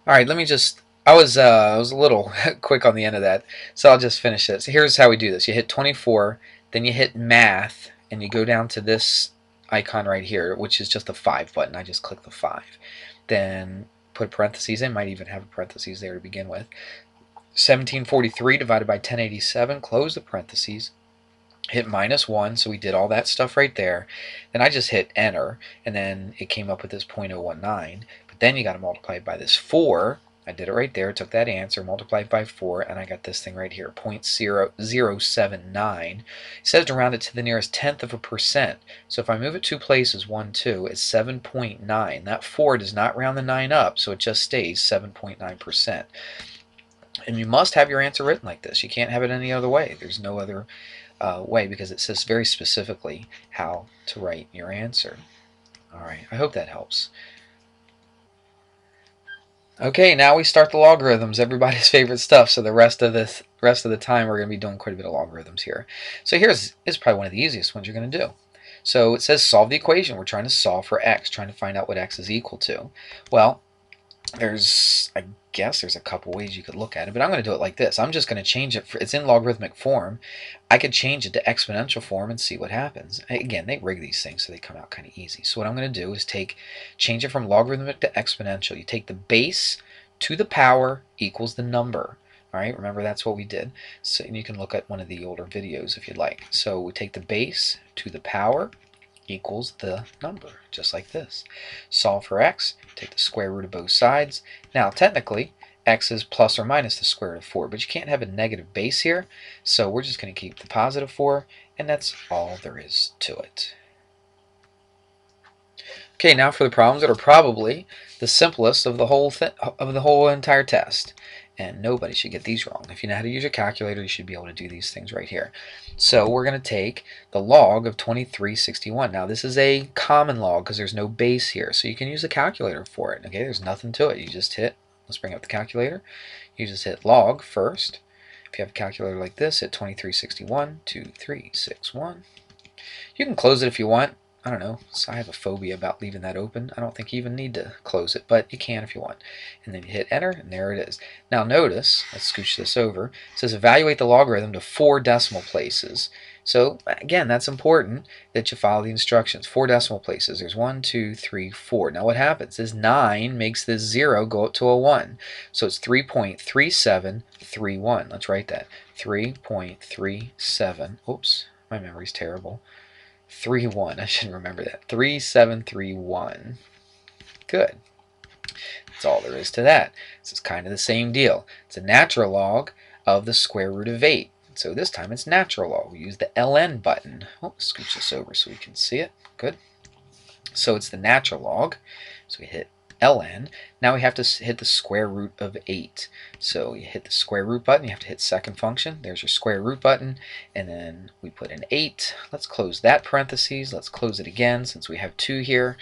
All right, let me just. I was a little quick on the end of that, so I'll just finish it. So here's how we do this: you hit 24, then you hit Math, and you go down to this icon right here, which is just the 5 button. I just click the 5. Then put parentheses in. Might even have a parentheses there to begin with. 1743 divided by 1087. Close the parentheses. Hit -1, so we did all that stuff right there. Then I just hit enter, and then it came up with this 0.019. But then you got to multiply it by this 4. I did it right there, took that answer, multiplied by 4, and I got this thing right here, 0.0079. It says to round it to the nearest tenth of a percent. So if I move it 2 places, 1, 2, it's 7.9. That 4 does not round the 9 up, so it just stays 7.9%. And you must have your answer written like this. You can't have it any other way. There's no other way, because it says very specifically how to write your answer. All right, I hope that helps. Okay, now we start the logarithms, everybody's favorite stuff. So the rest of the time we're going to be doing quite a bit of logarithms here. So here's probably one of the easiest ones you're going to do. So it says solve the equation. We're trying to solve for x, trying to find out what x is equal to. Well, I guess there's a couple ways you could look at it, but I'm going to do it like this. I'm just going to change it. It's in logarithmic form. I could change it to exponential form and see what happens. Again, they rig these things so they come out kind of easy. So what I'm going to do is change it from logarithmic to exponential. You take the base to the power equals the number. All right, remember that's what we did. So you can look at one of the older videos if you'd like. So we take the base to the power equals the number, just like this. Solve for x, take the square root of both sides. Now, technically, x is plus or minus the square root of 4, but you can't have a negative base here, so we're just going to keep the positive 4, and that's all there is to it. Okay, now for the problems that are probably the simplest of the whole entire test. And nobody should get these wrong. If you know how to use your calculator, you should be able to do these things right here. So we're going to take the log of 2361. Now this is a common log because there's no base here, so you can use a calculator for it. Okay, there's nothing to it. You just hit, let's bring up the calculator. You just hit log first. If you have a calculator like this, hit 2361, 2361. You can close it if you want. I don't know. So I have a phobia about leaving that open. I don't think you even need to close it, but you can if you want. And then you hit enter, and there it is. Now notice, let's scooch this over. It says evaluate the logarithm to 4 decimal places. So again, that's important that you follow the instructions. 4 decimal places. There's 1, 2, 3, 4. Now what happens is 9 makes this 0 go up to a 1. So it's 3.3731. Let's write that. 3.37. Oops, my memory's terrible. 3-1. I should remember that. 3731. Good. That's all there is to that. This is kind of the same deal. It's a natural log of the square root of 8. So this time it's natural log. We use the ln button. Oh, scooch this over so we can see it. Good. So it's the natural log. So we hit ln. Now we have to hit the square root of 8. So you hit the square root button, you have to hit second function. There's your square root button, and then we put in 8. Let's close that parentheses. Let's close it again since we have 2 here.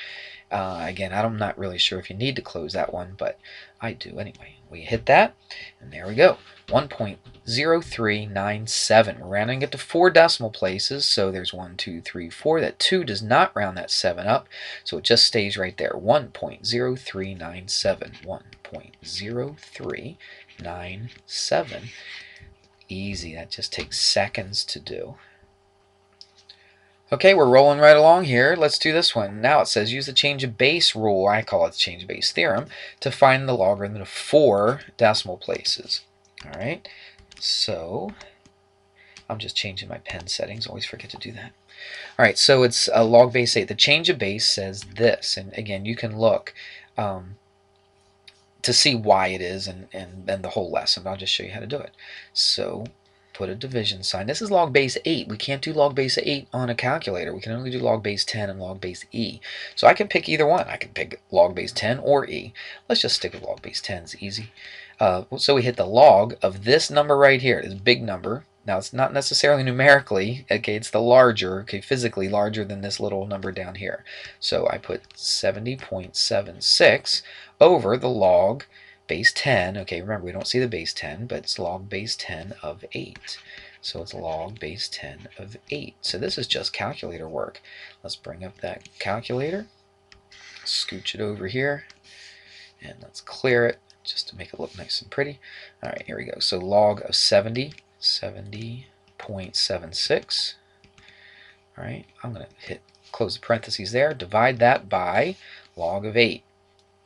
Again, I'm not really sure if you need to close that one, but I do anyway. We hit that, and there we go. 1.0397. We're rounding it to 4 decimal places, so there's 1, 2, 3, 4. That 2 does not round that 7 up, so it just stays right there. 1.0397. 1.0397. Easy. That just takes seconds to do. Okay, we're rolling right along here. Let's do this one. Now it says use the change of base rule, I call it the change of base theorem, to find the logarithm of 4 decimal places. All right, so I'm just changing my pen settings. Always forget to do that. All right, so it's log base 8. The change of base says this, and again, you can look to see why it is and the whole lesson. I'll just show you how to do it. So put a division sign. This is log base 8. We can't do log base 8 on a calculator. We can only do log base 10 and log base e. So I can pick either one. I can pick log base 10 or e. Let's just stick with log base 10. It's easy. So we hit the log of this number right here, this big number. Now it's not necessarily numerically, okay, it's the larger, okay, physically larger than this little number down here. So I put 70.76 over the log base 10. Okay, remember we don't see the base 10, but it's log base 10 of 8. So it's log base 10 of 8. So this is just calculator work. Let's bring up that calculator, scooch it over here, and let's clear it just to make it look nice and pretty. All right, here we go. So log of 70, 70.76. All right, I'm going to hit close the parentheses there. Divide that by log of 8.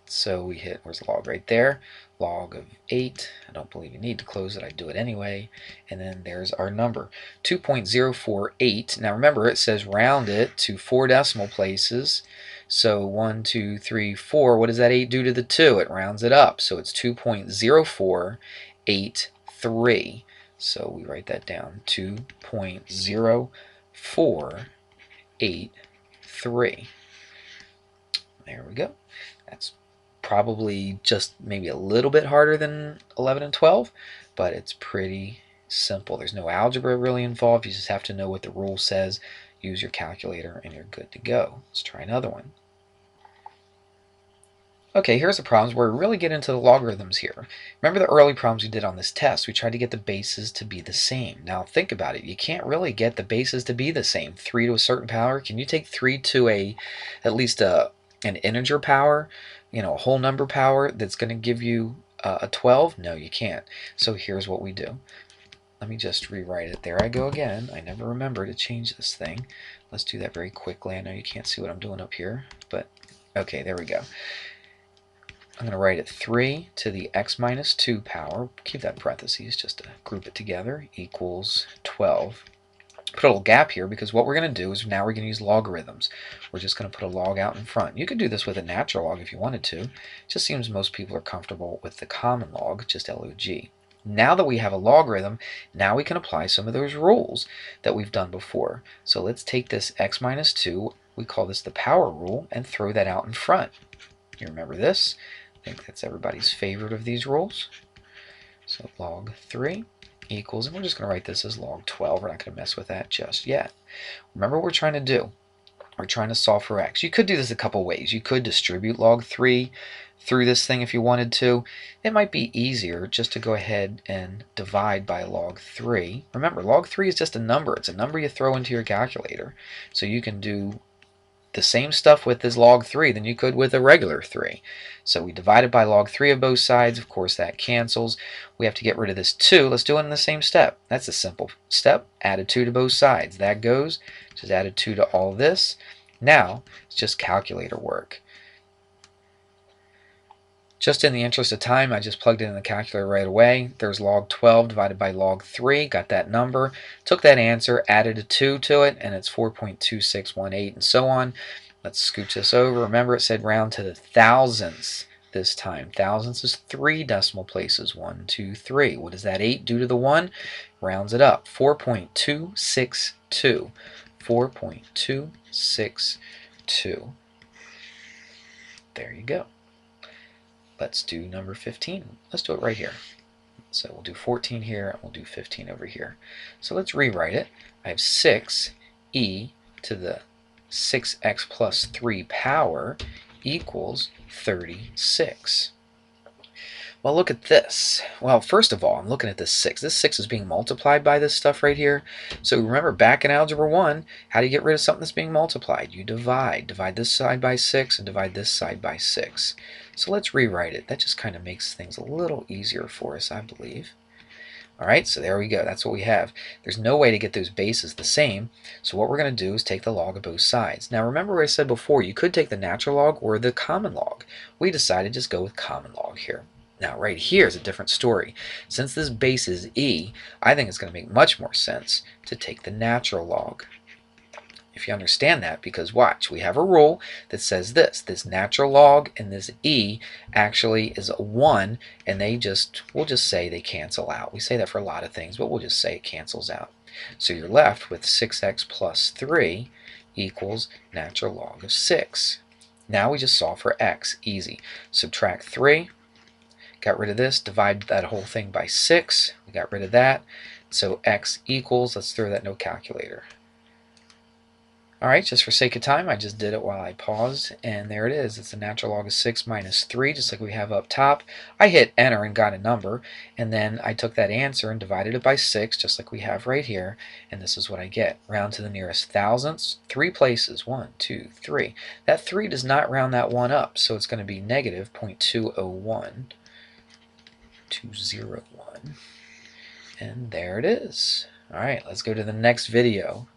So we hit, where's the log? Right there. Log of 8. I don't believe you need to close it. I do it anyway. And then there's our number, 2.048. Now remember, it says round it to 4 decimal places. So 1, 2, 3, 4. What does that 8 do to the 2? It rounds it up. So it's 2.0483. So we write that down, 2.0483. There we go. That's probably just maybe a little bit harder than 11 and 12, but it's pretty simple. There's no algebra really involved. You just have to know what the rule says, use your calculator, and you're good to go. Let's try another one. Okay, here's the problems where we really get into the logarithms here. Remember the early problems we did on this test? We tried to get the bases to be the same. Now think about it. You can't really get the bases to be the same. 3 to a certain power. Can you take 3 to at least an integer power, a whole number power that's going to give you a 12? No, you can't. So here's what we do. Let me just rewrite it. There I go again. I never remember to change this thing. Let's do that very quickly. I know you can't see what I'm doing up here, but okay, there we go. I'm going to write it 3 to the x minus 2 power, keep that in parentheses just to group it together, equals 12. Put a little gap here because what we're going to do is now we're going to use logarithms. We're just going to put a log out in front. You could do this with a natural log if you wanted to. It just seems most people are comfortable with the common log, just log. Now that we have a logarithm, now we can apply some of those rules that we've done before. So let's take this x minus 2, we call this the power rule, and throw that out in front. You remember this? I think that's everybody's favorite of these rules. So log 3 equals, and we're just going to write this as log 12. We're not going to mess with that just yet. Remember what we're trying to do. We're trying to solve for x. You could do this a couple ways. You could distribute log 3 through this thing if you wanted to. It might be easier just to go ahead and divide by log 3. Remember, log 3 is just a number. It's a number you throw into your calculator. So you can do the same stuff with this log 3 than you could with a regular 3. So we divided by log 3 of both sides. Of course, that cancels. We have to get rid of this 2. Let's do it in the same step. That's a simple step. Added 2 to both sides. That goes. Just added 2 to all this. Now, it's just calculator work. Just in the interest of time, I just plugged it in the calculator right away. There's log 12 divided by log 3. Got that number. Took that answer, added a 2 to it, and it's 4.2618 and so on. Let's scooch this over. Remember, it said round to the thousandths this time. Thousandths is 3 decimal places. 1, 2, 3. What does that 8 do to the 1? Rounds it up. 4.262. 4.262. There you go. Let's do number 15. Let's do it right here. So we'll do 14 here, and we'll do 15 over here. So let's rewrite it. I have 6e to the 6x plus 3 power equals 36. Well, look at this. Well, first of all, I'm looking at this 6. This 6 is being multiplied by this stuff right here. So remember, back in Algebra 1, how do you get rid of something that's being multiplied? You divide. Divide this side by 6 and divide this side by 6. So let's rewrite it. That just kind of makes things a little easier for us, I believe. Alright, so there we go. That's what we have. There's no way to get those bases the same, so what we're going to do is take the log of both sides. Now remember what I said before, you could take the natural log or the common log. We decided to just go with common log here. Now right here is a different story. Since this base is e, I think it's going to make much more sense to take the natural log. If you understand that, because watch, we have a rule that says this natural log and this e actually is a 1, and we'll just say they cancel out. We say that for a lot of things, but we'll just say it cancels out. So you're left with 6x plus 3 equals natural log of 6. Now we just solve for x, easy. Subtract 3, got rid of this, divide that whole thing by 6, we got rid of that. So x equals, let's throw that in no calculator. Alright, just for sake of time, I just did it while I paused, and there it is. It's the natural log of 6 minus 3, just like we have up top. I hit enter and got a number, and then I took that answer and divided it by 6, just like we have right here, and this is what I get. Round to the nearest thousandths, 3 places, 1, 2, 3. That 3 does not round that 1 up, so it's going to be negative 0.201. 201. And there it is. All right, let's go to the next video.